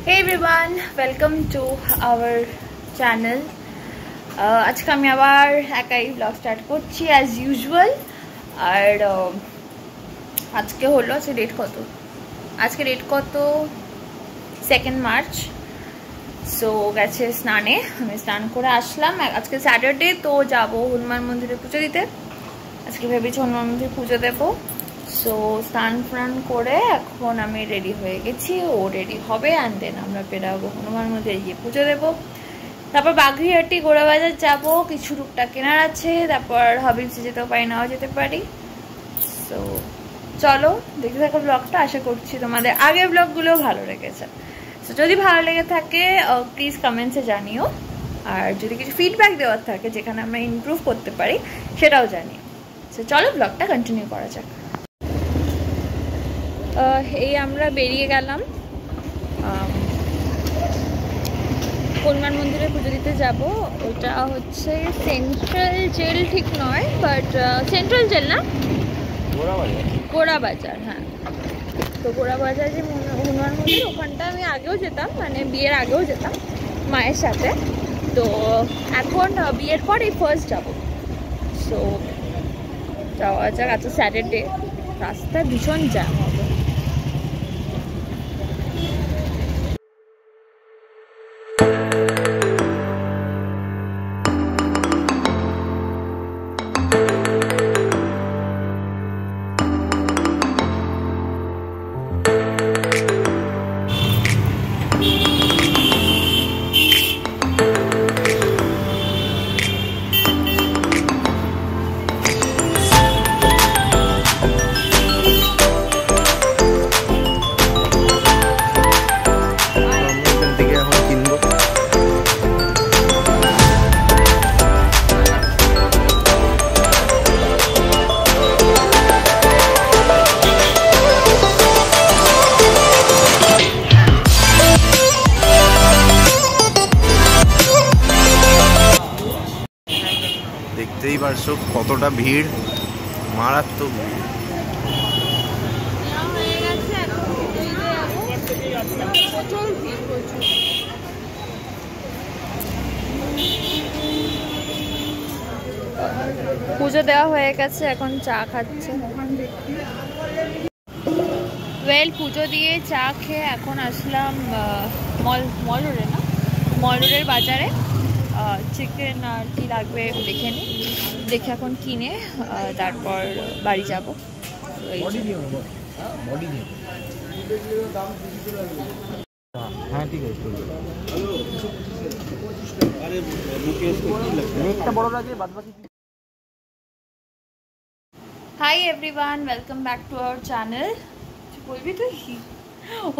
Hey everyone, welcome to our channel. আজকে আমি আবার একাই ব্লগ স্টার্ট করছি অ্যাজ ইউজুয়াল। আর আজকে হলো আজকে ডেট কত 2 মার্চ। সো গেছে স্নানে, আমি স্নান করে আসলাম। আজকে স্যাটারডে, তো যাবো হনুমান মন্দিরে পুজো দিতে। আজকে ভেবেছি হনুমান মন্দিরে পুজো দেবো। সো স্নান ফান করে এখন আমি রেডি হয়ে গেছি, ও রেডি হবে, অ্যান্ড দেন আমরা বেরাবো হনুমান মন্দিরে গিয়ে পুজো দেবো। তারপর বাঘরিহাটি গোড়াবাজার যাব, কিছু টুকটাক কেনার আছে। তারপর হাবিবসে যেতেও পারি, নাও যেতে পারি। সো চলো দেখতে থাকো ব্লগটা। আশা করছি তোমাদের আগের ব্লগগুলোও ভালো লেগেছে। সো যদি ভালো লেগে থাকে প্লিজ কমেন্টসে জানিও, আর যদি কিছু ফিডব্যাক দেওয়ার থাকে যেখানে আমরা ইমপ্রুভ করতে পারি সেটাও জানিও। সো চলো ব্লগটা কন্টিনিউ করা যাক। এই আমরা বেরিয়ে গেলাম, হনুমান মন্দিরে পুজো দিতে যাব। ওটা হচ্ছে সেন্ট্রাল জেল ঠিক নয়, বাট সেন্ট্রাল জেল না, গোড়াবাজার। হ্যাঁ, তো গোড়াবাজার যে হনুমান মন্দির, ওখানটা আমি আগেও যেতাম, মানে বিয়ের আগেও যেতাম মায়ের সাথে। তো এখন বিয়ের পর এই ফার্স্ট যাব। সো যাওয়া যাক। আজকে স্যাটারডে, রাস্তা ভীষণ জ্যাম হবে। দেখতেই পারছো কতটা ভিড়, মারাত্মক ভিড়। পুজো দেওয়া হয়ে গেছে, এখন চা খাচ্ছে। ওয়েল, পুজো দিয়ে চা খেয়ে এখন আসলাম মল রোডের বাজারে। চিকেন আর কি লাগবে দেখে নিই, দেখে এখন কিনে তারপর বাড়ি যাব। Hi everyone, welcome back to our channel. বলবি তুই?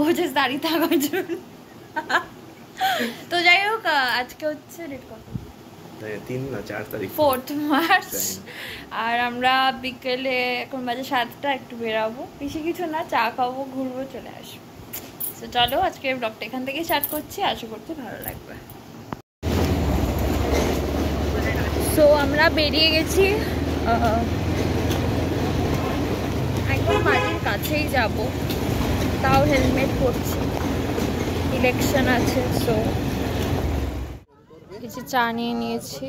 ও যে দাঁড়িয়ে থাকার জন্য। তো যাই হোক, আজকে হচ্ছে ডেট কত? 4 মার্চ। আর আমরা বিকেলে, এখন বাজে 7টা, একটু বেরাবো, বেশি কিছু না, চা খাবো, ঘুরবো, চলে আসবো। তো চলো আজকের ব্লগটা এখান থেকে স্টার্ট করছি, আশা করছি ভালো লাগবে। সো আমরা বেরিয়ে গেছি, একদম বাড়ির কাছেই যাব, তাও হেলমেট পরছি, ইলেকশন আছে। সো কিছু চা নিয়ে নিয়েছি।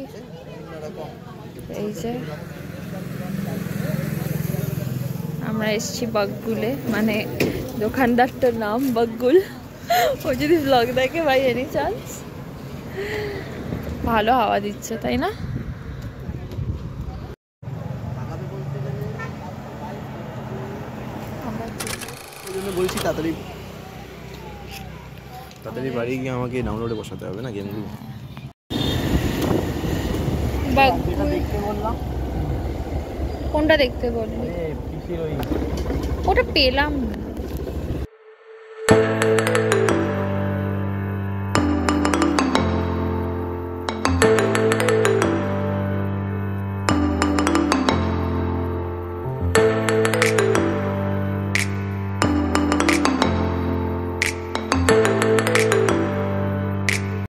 এই যে আমরা এসছি বকগুলে, মানে দোকানদারটার নাম বকগুল। ও যদি ব্লগ দেখে ভাই, এনি চান্স। ভালো হাওয়া দিচ্ছে, তাই না? বলছি তাড়াতাড়ি বাড়ি গিয়ে আমাকে ডাউনলোডে বসাতে হবে না গেমগুলো। কোনটা দেখতে বললি? ওটা পেলাম না।